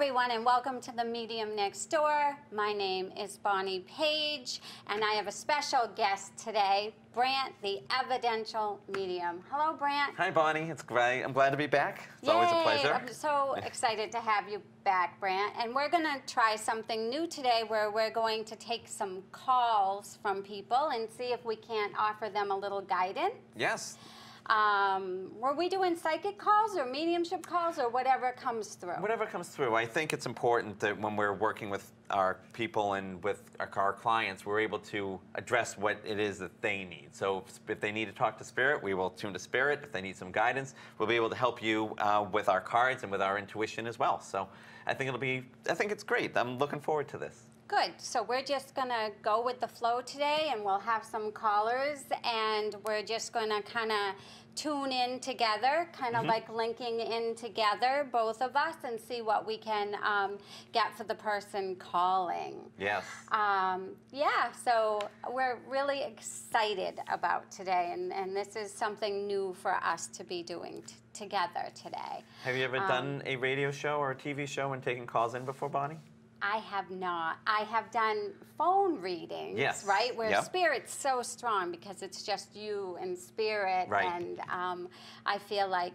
everyone, and welcome to the Medium Next Door. My name is Bonnie Page, and I have a special guest today, Brant, the Evidential Medium. Hello, Brant. Hi, Bonnie. It's great. I'm glad to be back. It's Yay. always a pleasure. I'm so excited to have you back, Brant. And we're going to try something new today where we're going to take some calls from people and see if we can't offer them a little guidance. Yes. Were we doing psychic calls or mediumship calls or whatever comes through? Whatever comes through. I think it's important that when we're working with our people and with our clients, we're able to address what it is that they need. So if they need to talk to Spirit, we will tune to Spirit. If they need some guidance, we'll be able to help you with our cards and with our intuition as well. So I think it's great. I'm looking forward to this. Good. So we're just going to go with the flow today, and we'll have some callers, and we're just going to kind of tune in together, kind of like linking in together, both of us, and see what we can get for the person calling. Yes. Yeah, so we're really excited about today, and this is something new for us to be doing together today. Have you ever done a radio show or a TV show and taken calls in before, Bonnie? I have not. I have done phone readings, yes. right? Where Yep. Spirit's so strong because it's just you and Spirit, right. And I feel like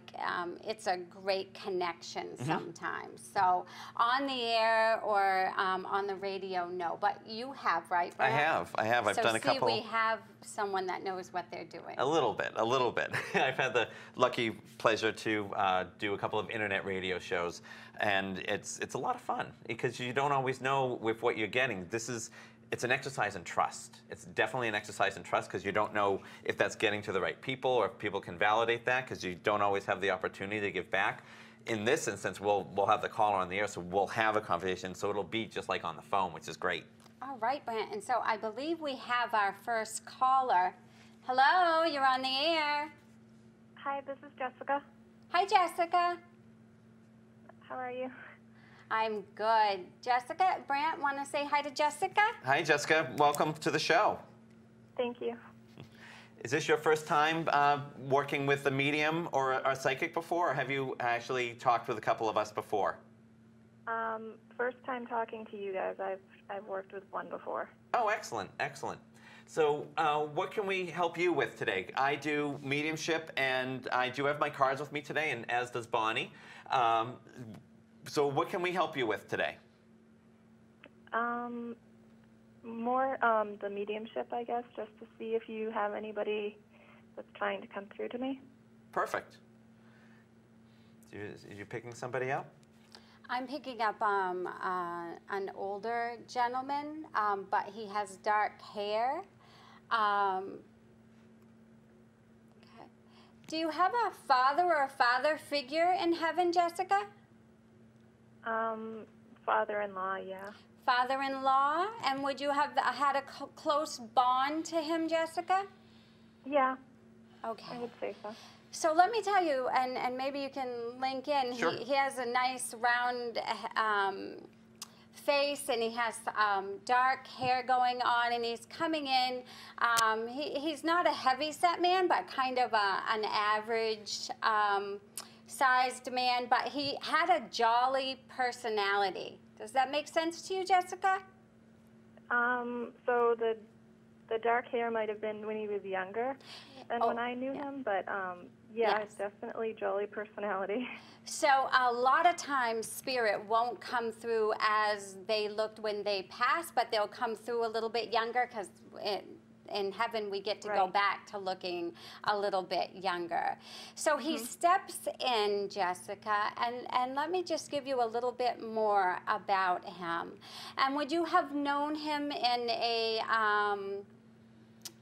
it's a great connection sometimes. So on the air or on the radio, no. But you have, right, Brent? I have. I've done a couple. So we have someone that knows what they're doing. A little bit. I've had the lucky pleasure to do a couple of internet radio shows, and it's a lot of fun because you don't always know with what you're getting. It's an exercise in trust. It's definitely an exercise in trust because you don't know if that's getting to the right people or if people can validate that because you don't always have the opportunity to give back. In this instance, we'll have the caller on the air, so we'll have a conversation, so it'll be just like on the phone, which is great. All right, Brent. And so I believe we have our first caller. Hello, you're on the air. Hi, this is Jessica. Hi, Jessica. How are you? I'm good. Jessica, Brant, want to say hi to Jessica? Hi, Jessica. Welcome to the show. Thank you. Is this your first time working with a medium or a psychic before, or have you actually talked with a couple of us before? First time talking to you guys. I've worked with one before. Oh, excellent, excellent. So what can we help you with today? I do mediumship, and I do have my cards with me today, and as does Bonnie. So what can we help you with today? More the mediumship, I guess, just to see if you have anybody that's trying to come through to me. Perfect. Are you picking somebody up? I'm picking up an older gentleman, but he has dark hair. Okay. Do you have a father or a father figure in heaven, Jessica? Father-in-law, yeah. Father-in-law, and would you have had a close bond to him, Jessica? Yeah. Okay. I would say so. So let me tell you, and maybe you can link in. Sure. He has a nice round face, and he has dark hair going on, and he's coming in. He's not a heavy-set man, but kind of an average sized man, but he had a jolly personality. Does that make sense to you, Jessica? So the dark hair might have been when he was younger than when I knew him, but yeah, Yes. definitely jolly personality. So a lot of times Spirit won't come through as they looked when they passed, but they'll come through a little bit younger because in heaven we get to go back to looking a little bit younger. So he steps in, Jessica, and let me just give you a little bit more about him. And would you have known him in a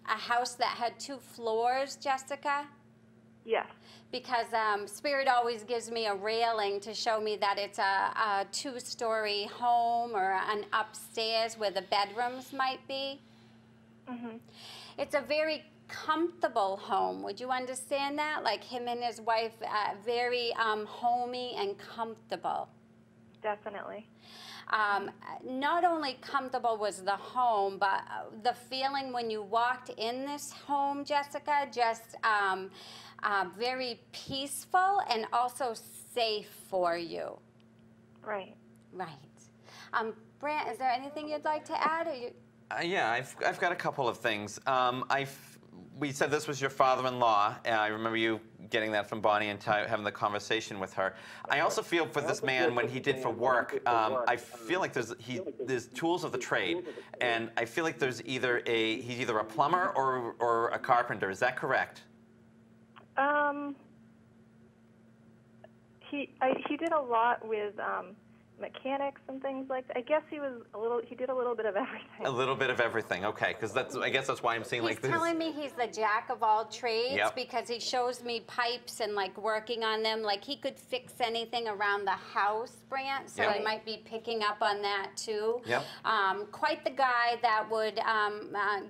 house that had 2 floors, Jessica? Yes. Because Spirit always gives me a railing to show me that it's a 2-story home or an upstairs where the bedrooms might be. It's a very comfortable home. Would you understand that? Like him and his wife, very homey and comfortable. Definitely. Not only comfortable was the home, but the feeling when you walked in this home, Jessica, just very peaceful and also safe for you. Right. Right. Brant, is there anything you'd like to add? Or you... Yeah, I've got a couple of things. We said this was your father-in-law. I remember you getting that from Bonnie and having the conversation with her. I also feel for this man, when he did for work, I feel like there's tools of the trade, and I feel like he's either a plumber or a carpenter. Is that correct? He did a lot with mechanics and things like that. I guess he did a little bit of everything. A little bit of everything, okay, because I guess that's why I'm seeing like this. He's telling me he's the jack of all trades. Yep. Because he shows me pipes and like working on them. Like he could fix anything around the house, Brant, so Yep. I might be picking up on that too. Yep. Quite the guy that would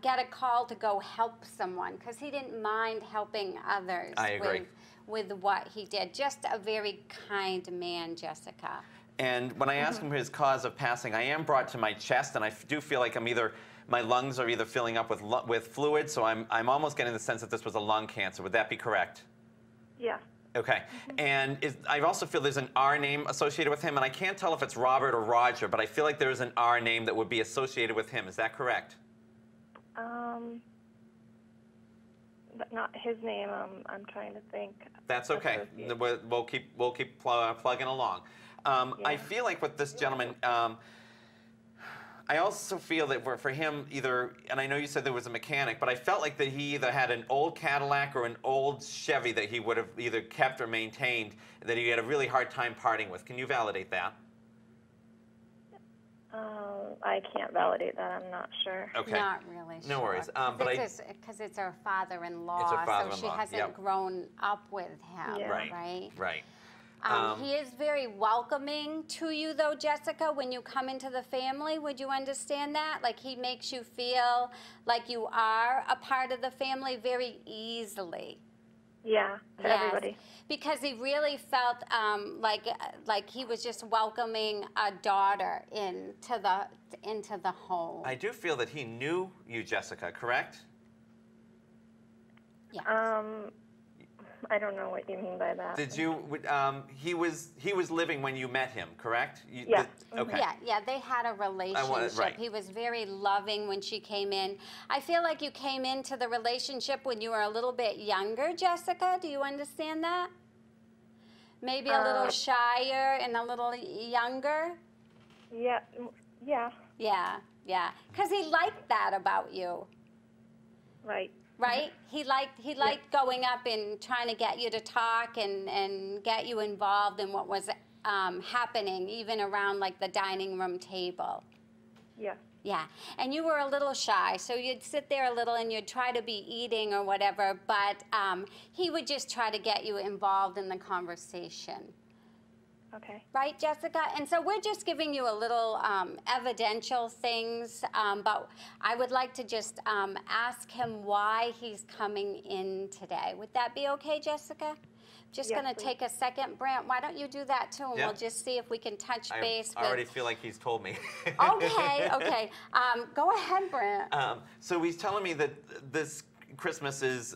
get a call to go help someone because he didn't mind helping others. I agree. With what he did. Just a very kind man, Jessica. And when I ask him his cause of passing, I am brought to my chest, and I do feel like my lungs are either filling up with fluid, so I'm almost getting the sense that this was a lung cancer. Would that be correct? Yeah. Okay. And I also feel there's an R name associated with him, and I can't tell if it's Robert or Roger, but I feel like there's an R name that would be associated with him. Is that correct? Not his name. I'm trying to think. That's okay. We'll keep plugging along. I feel like with this gentleman, I also feel that for him and I know you said there was a mechanic, but I felt like that he either had an old Cadillac or an old Chevy that he would have either kept or maintained that he had a really hard time parting with. Can you validate that? I can't validate that. I'm not sure. Okay. Not really sure. No worries. Because it's her father-in-law, It's her so she father-in-law, hasn't yep. grown up with him, Yeah. right? Right. He is very welcoming to you, though, Jessica, when you come into the family. Would you understand that? Like, he makes you feel like you are a part of the family very easily. Yeah, to everybody. Because he really felt like he was just welcoming a daughter into the home. I do feel that he knew you, Jessica, correct? Yes. I don't know what you mean by that. Did you? He was living when you met him, correct? Yeah. Okay. Yeah, they had a relationship. right. He was very loving when she came in. I feel like you came into the relationship when you were a little bit younger, Jessica. Do you understand that? Maybe a little shyer and a little younger? Yeah. Yeah. Yeah. Because he liked that about you. Right. Right? He liked going up and trying to get you to talk and get you involved in what was happening, even around like the dining room table. Yeah. Yeah, and you were a little shy, so you'd sit there a little and you'd try to be eating or whatever, but he would just try to get you involved in the conversation. Okay. Right, Jessica? And so we're just giving you a little evidential things, but I would like to just ask him why he's coming in today. Would that be okay, Jessica? Just Yes, going to please. take a second. Brant, why don't you do that too, and Yeah. we'll just see if we can touch base I already feel like he's told me. Okay. Go ahead, Brant. So he's telling me that this Christmas is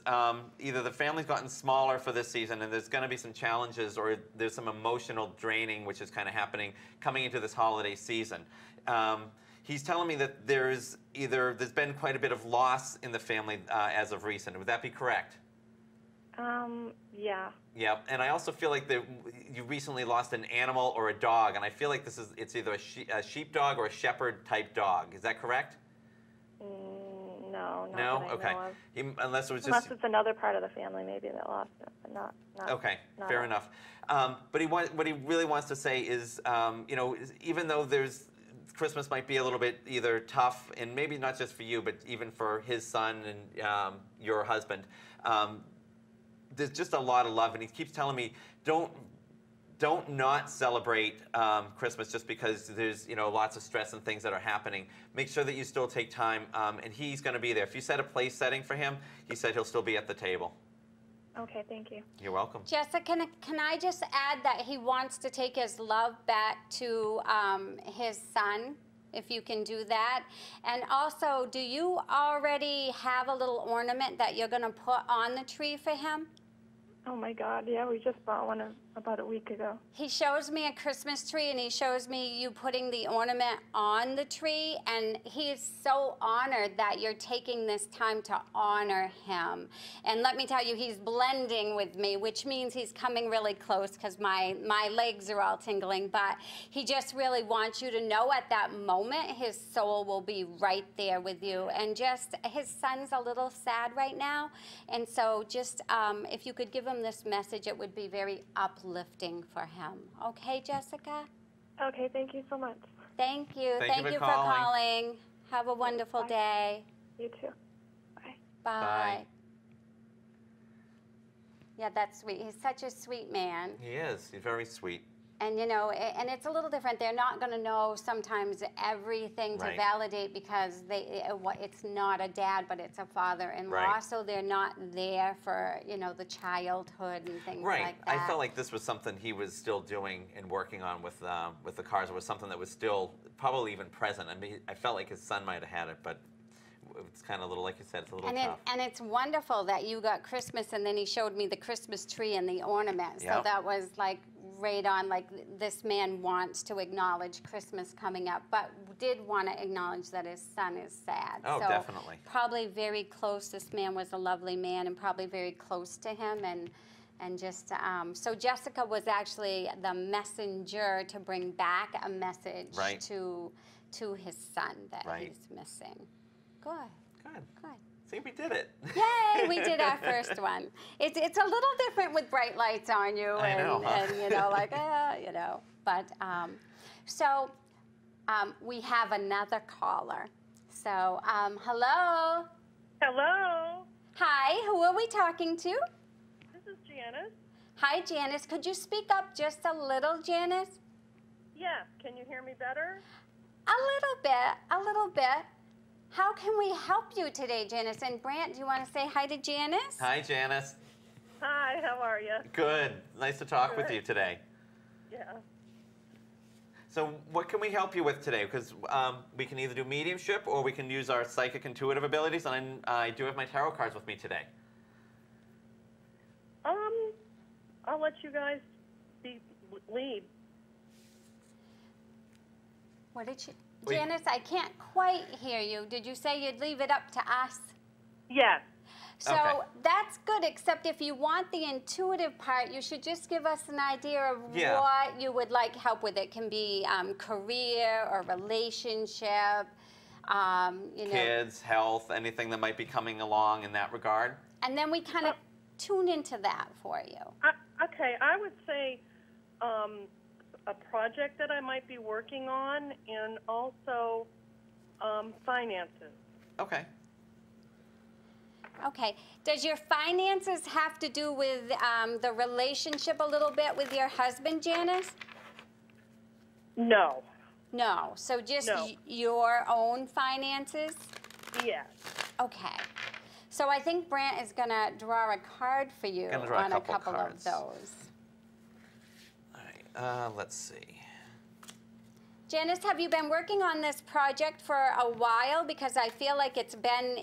either the family's gotten smaller for this season and there's going to be some challenges, or there's some emotional draining which is kind of happening coming into this holiday season. He's telling me that there's been quite a bit of loss in the family as of recent. Would that be correct? Yeah. Yeah, and I also feel like that you recently lost an animal or a dog, and I feel like it's either a sheepdog or a shepherd type dog. Is that correct? No, not No? that I Okay. know of. Unless it was Unless just... it's another part of the family maybe that lost it, but not Okay, not fair us. enough. But what he really wants to say is, even though Christmas might be a little bit either tough, and maybe not just for you, but even for his son and your husband, there's just a lot of love, and he keeps telling me, don't not celebrate Christmas just because there's lots of stress and things that are happening. Make sure that you still take time, and he's going to be there. If you set a place setting for him, he said he'll still be at the table. Okay, thank you. You're welcome. Jessica, can I just add that he wants to take his love back to his son, if you can do that? And also, do you already have a little ornament that you're going to put on the tree for him? Oh my God, yeah, we just bought one about a week ago. He shows me a Christmas tree, and he shows me you putting the ornament on the tree, and he is so honored that you're taking this time to honor him. And let me tell you, he's blending with me, which means he's coming really close because my legs are all tingling, but he just really wants you to know at that moment his soul will be right there with you. And just, his son's a little sad right now, and so just if you could give him this message, it would be very uplifting for him. Okay, Jessica? Okay, thank you so much. Thank you. Thank you you for for calling. calling. Have a wonderful Bye. day. You too. Bye. Bye. Bye. Yeah, that's sweet. He's such a sweet man. He is. He's very sweet. And, you know, and it's a little different. They're not going to know sometimes everything to Right. validate because it's not a dad, but it's a father-in-law. Right. So they're not there for, you know, the childhood and things Right. like that. I felt like this was something he was still doing and working on with the cars. It was something that was still probably even present. I mean, I felt like his son might have had it, but it's kind of a little, like you said, it's a little tough. And it's wonderful that you got Christmas, and then he showed me the Christmas tree and the ornament. So Yep. that was like right on, like this man wants to acknowledge Christmas coming up, but did want to acknowledge that his son is sad. Oh, so definitely. Probably very close. This man was a lovely man and probably very close to him. And just, so Jessica was actually the messenger to bring back a message Right. to his son that Right. he's missing. Good. Good. Good. See, we did it. Yay, we did our first one. It's a little different with bright lights on you I know, huh? and you know, like, you know. But, so we have another caller. So, hello. Hello, Hi, who are we talking to? this is Janice. Hi, Janice. Could you speak up just a little, Janice? Yes, can you hear me better? A little bit, a little bit. How can we help you today, Janice? And Brant, do you want to say hi to Janice? Hi, Janice. Hi, how are you? Good. Nice to talk with Good. you today. Yeah. So what can we help you with today? Because we can either do mediumship or we can use our psychic intuitive abilities, and I do have my tarot cards with me today. I'll let you guys lead. What did you... Wait. Janice, I can't quite hear you. Did you say you'd leave it up to us? Yes. So Okay. that's good, except if you want the intuitive part, you should just give us an idea of Yeah. what you would like help with. It can be career or relationship, you know. Kids, health, anything that might be coming along in that regard. And then we kind of tune into that for you. Okay, I would say a project that I might be working on, and also finances. Okay. Okay. Does your finances have to do with the relationship a little bit with your husband, Janice? No. No. So just No. your own finances? Yes. Okay. So I think Brant is going to draw a card for you Gonna draw a on couple a couple cards. of those. All right. Let's see. Janice, have you been working on this project for a while? Because I feel like it's been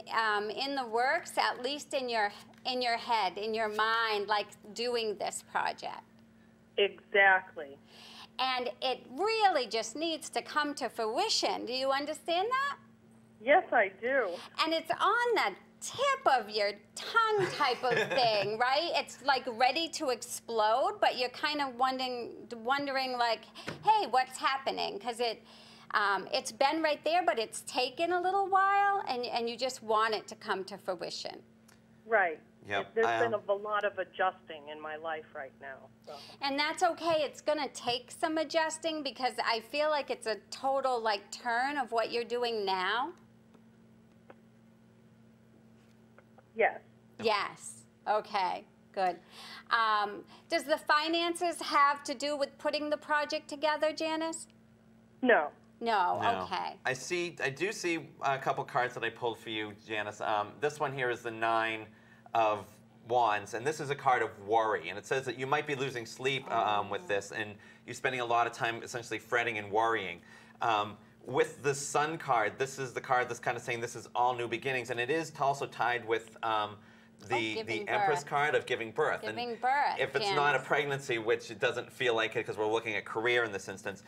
in the works, at least in your head, in your mind, like doing this project. Exactly. And it really just needs to come to fruition. Do you understand that? Yes, I do. And it's on the tip of your tongue type of thing, right? It's like ready to explode, but you're kind of wondering like, hey, what's happening? Because it's been right there, but it's taken a little while, and you just want it to come to fruition. Right. Yep. There's been a lot of adjusting in my life right now. So. And that's okay. It's going to take some adjusting because I feel like it's a total like turn of what you're doing now. Yes. Yes. Okay. Good. Does the finances have to do with putting the project together, Janice? No. No. No. Okay. I do see a couple cards that I pulled for you, Janice. This one here is the 9 of Wands, and this is a card of worry. And it says that you might be losing sleep with this, and you're spending a lot of time essentially fretting and worrying. With the Sun card, this is the card that's kind of saying this is all new beginnings, and it is also tied with the Empress card of giving birth. Giving birth, If it's not a pregnancy, which it doesn't feel like it because we're looking at career in this instance,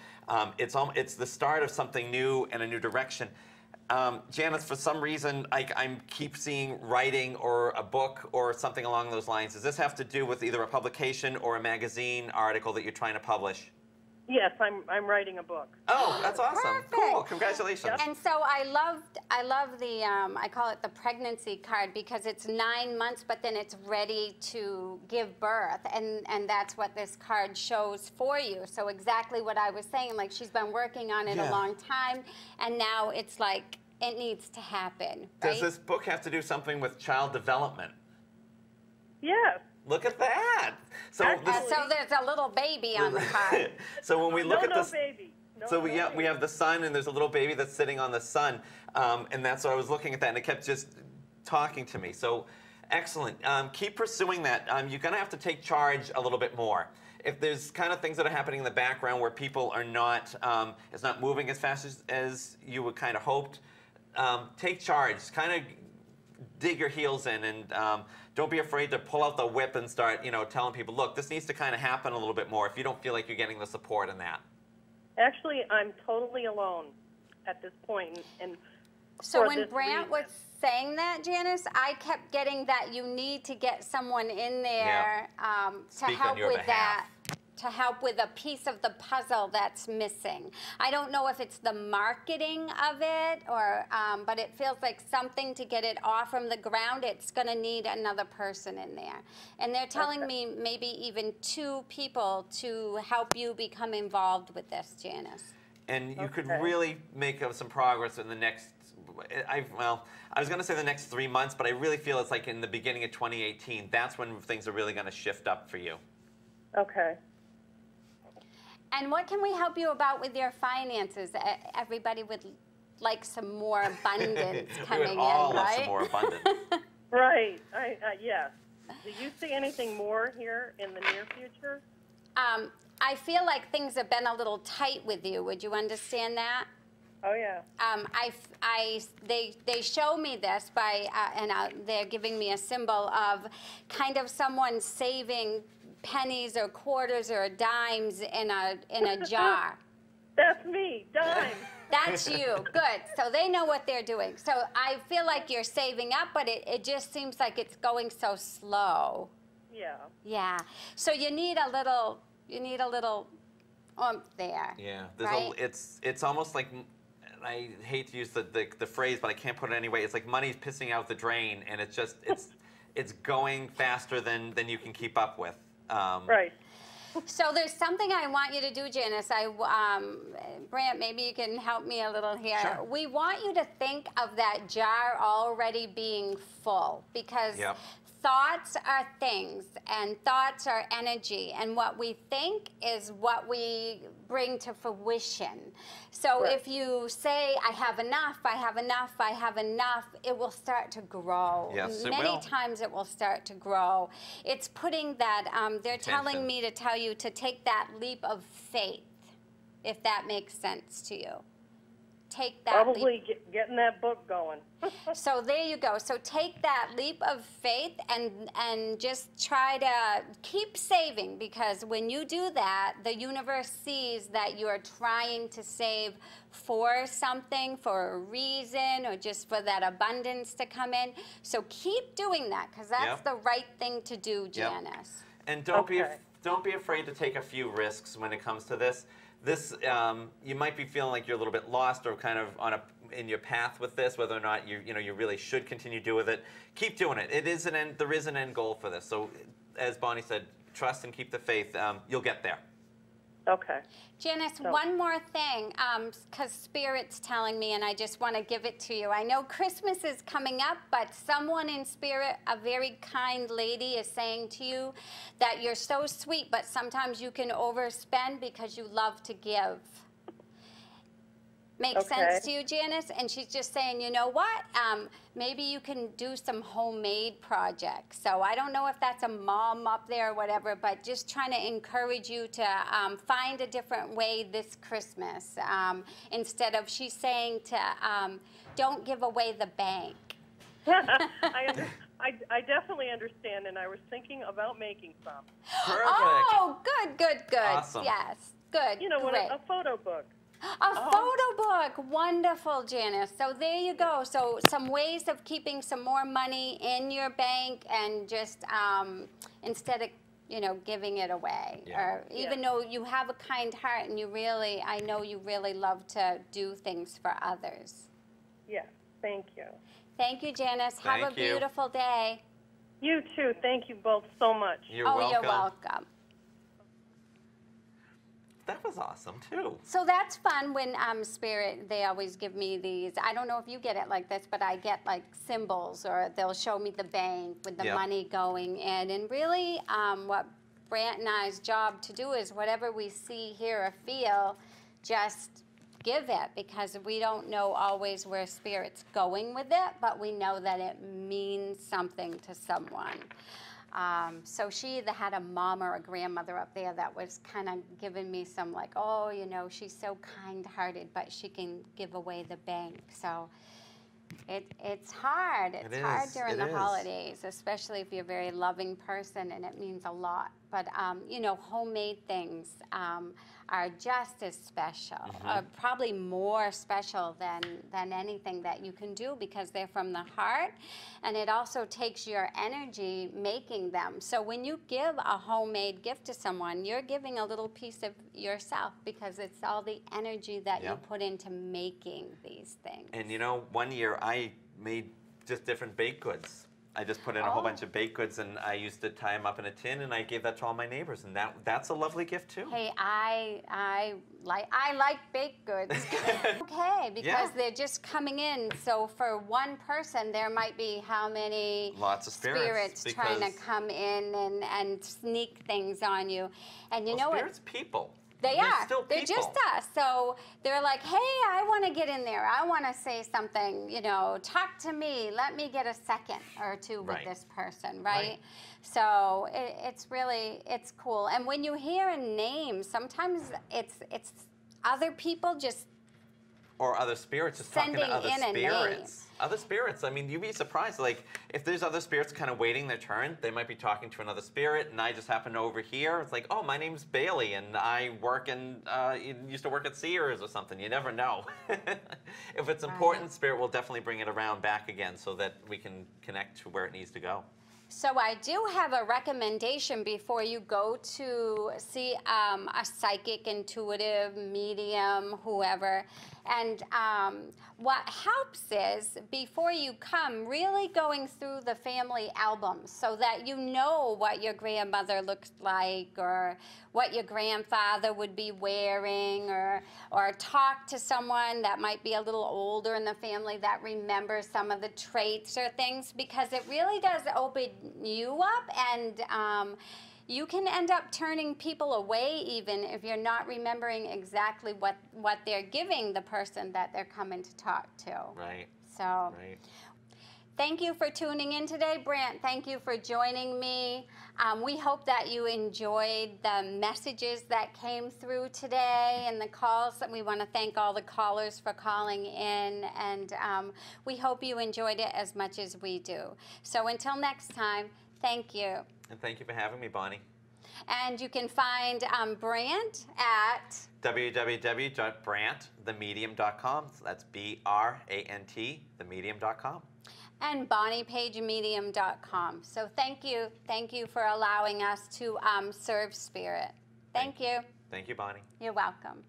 it's the start of something new and a new direction. Janice, for some reason, I keep seeing writing or a book or something along those lines. Does this have to do with either a publication or a magazine article that you're trying to publish? Yes, I'm writing a book. Oh, that's awesome. Perfect. Cool. Congratulations. And so I love the, I call it the pregnancy card because it's 9 months, but then it's ready to give birth. And that's what this card shows for you. So exactly what I was saying, like she's been working on it a long time, and now it's like, it needs to happen, right? Does this book have to do something with child development? Yes. Look at that. So, So there's a little baby on the card. so when we look at this, baby. No, so no we have the sun, and there's a little baby that's sitting on the sun, and that's what I was looking at that, and it kept just talking to me. So excellent. Keep pursuing that. You're going to have to take charge a little bit more. If there's kind of things that are happening in the background where people are not, it's not moving as fast as you would kind of hoped, take charge. Kind of dig your heels in, and don't be afraid to pull out the whip and start, telling people, look, this needs to kind of happen a little bit more if you don't feel like you're getting the support in that. Actually, I'm totally alone at this point. And so when Brant was saying that, Janice, I kept getting that you need to get someone in there to help with that. To help with a piece of the puzzle that's missing. I don't know if it's the marketing of it or, but it feels like something to get it off from the ground. It's going to need another person in there. And they're telling me maybe even 2 people to help you become involved with this, Janice. And you could really make some progress in the next, I was going to say the next 3 months, but I really feel it's like in the beginning of 2018. That's when things are really going to shift up for you. Okay. And what can we help you about with your finances? Everybody would like some more abundance coming we would all in, love right? some more abundance. Right. Yes. Do you see anything more here in the near future? I feel like things have been a little tight with you. Would you understand that? Oh, yeah. They show me this by, they're giving me a symbol of kind of someone saving pennies or quarters or dimes in a jar. That's me, dimes. That's you. Good. So they know what they're doing. So I feel like you're saving up, but it just seems like it's going so slow. Yeah. Yeah. So you need a little oomph there. Yeah. Right? It's almost like, I hate to use the phrase, but I can't put it anyway. It's like money's pissing out the drain, and it's just it's going faster than you can keep up with. Right. So there's something I want you to do, Janice. Brant, maybe you can help me a little here. Sure. We want you to think of that jar already being full because thoughts are things and thoughts are energy, and what we think is what we bring to fruition. So if you say, I have enough, I have enough, I have enough, it will start to grow. Yes, it Many will. times it will start to grow. It's putting that, they're telling me to tell you to take that leap of faith, if that makes sense to you. Take that Probably getting that book going. So there you go. So take that leap of faith and just try to keep saving, because when you do that, the universe sees that you are trying to save for something, for a reason, or just for that abundance to come in. So keep doing that, because that's the right thing to do, Janice. And don't be afraid to take a few risks when it comes to this. You might be feeling like you're a little bit lost or kind of in your path with this, whether or not you really should continue to do with it. Keep doing it. There is an end goal for this. So, as Bonnie said, trust and keep the faith. You'll get there. Okay. Janice, one more thing, because Spirit's telling me, and I just want to give it to you. I know Christmas is coming up, but someone in Spirit, a very kind lady, is saying to you that you're so sweet, but sometimes you can overspend because you love to give. Make sense to you, Janice? And she's just saying, you know what? Maybe you can do some homemade projects. So I don't know if that's a mom up there or whatever, but just trying to encourage you to find a different way this Christmas. Instead of, she's saying to don't give away the bank. I definitely understand, and I was thinking about making some. Perfect. Oh, good. Awesome. Yes, good. You know, great. a photo book. A photo book. Wonderful, Janice. So there you go. So some ways of keeping some more money in your bank and just instead of, giving it away. Yeah. Or even though you have a kind heart and I know you really love to do things for others. Yes, thank you. Thank you, Janice. Have a Thank you. beautiful day. You too. Thank you both so much. You're oh, welcome. you're welcome. That was awesome, too. So that's fun when Spirit, they always give me these. I don't know if you get it like this, but I get like symbols, or they'll show me the bank with the Yep. money going in. And really what Brant and I's job to do is whatever we see, hear, or feel, just give it, because we don't know always where Spirit's going with it, but we know that it means something to someone. So she either had a mom or a grandmother up there that was kind of giving me some like, oh, she's so kind-hearted, but she can give away the bank. So it's hard. It's hard during the holidays, especially if you're a very loving person, and it means a lot. But, homemade things are just as special, probably more special than anything that you can do, because they're from the heart, and it also takes your energy making them. So when you give a homemade gift to someone, you're giving a little piece of yourself, because it's all the energy that you put into making these things. And one year I made just different baked goods. I just put in a whole bunch of baked goods, and I used to tie them up in a tin, and I gave that to all my neighbors, and that's a lovely gift too. Hey, I like baked goods. Okay, because they're just coming in. So for one person, there might be how many lots of spirits trying to come in and sneak things on you. And you know what? Spirits, people. They They're are. still They're people. just us. So they're like, hey, I want to get in there. I want to say something, talk to me. Let me get a second or two with this person, right? So it's cool. And when you hear a name, sometimes it's other people just or other spirits just talking to other sending in a spirits. Other spirits. I mean, you'd be surprised. Like, if there's other spirits kind of waiting their turn, they might be talking to another spirit, and I just happen to overhear. It's like, oh, my name's Bailey, and I work used to work at Sears or something. You never know. If it's important, Spirit will definitely bring it around back again, so that we can connect to where it needs to go. So I do have a recommendation before you go to see a psychic, intuitive, medium, whoever. And what helps is, before you come, really going through the family albums, so that you know what your grandmother looks like, or what your grandfather would be wearing, or talk to someone that might be a little older in the family that remembers some of the traits or things, because it really does open you up, and you can end up turning people away even if you're not remembering exactly what they're giving the person that they're coming to talk to. Right. So, thank you for tuning in today. Brant, thank you for joining me. We hope that you enjoyed the messages that came through today and the calls. We want to thank all the callers for calling in, and we hope you enjoyed it as much as we do. So until next time, thank you. And thank you for having me, Bonnie. And you can find Brant at www.brantthemedium.com. So that's BRANT, themedium.com. and BonniePageMedium.com. So thank you for allowing us to serve Spirit. Thank you. Thank you, Bonnie. You're welcome.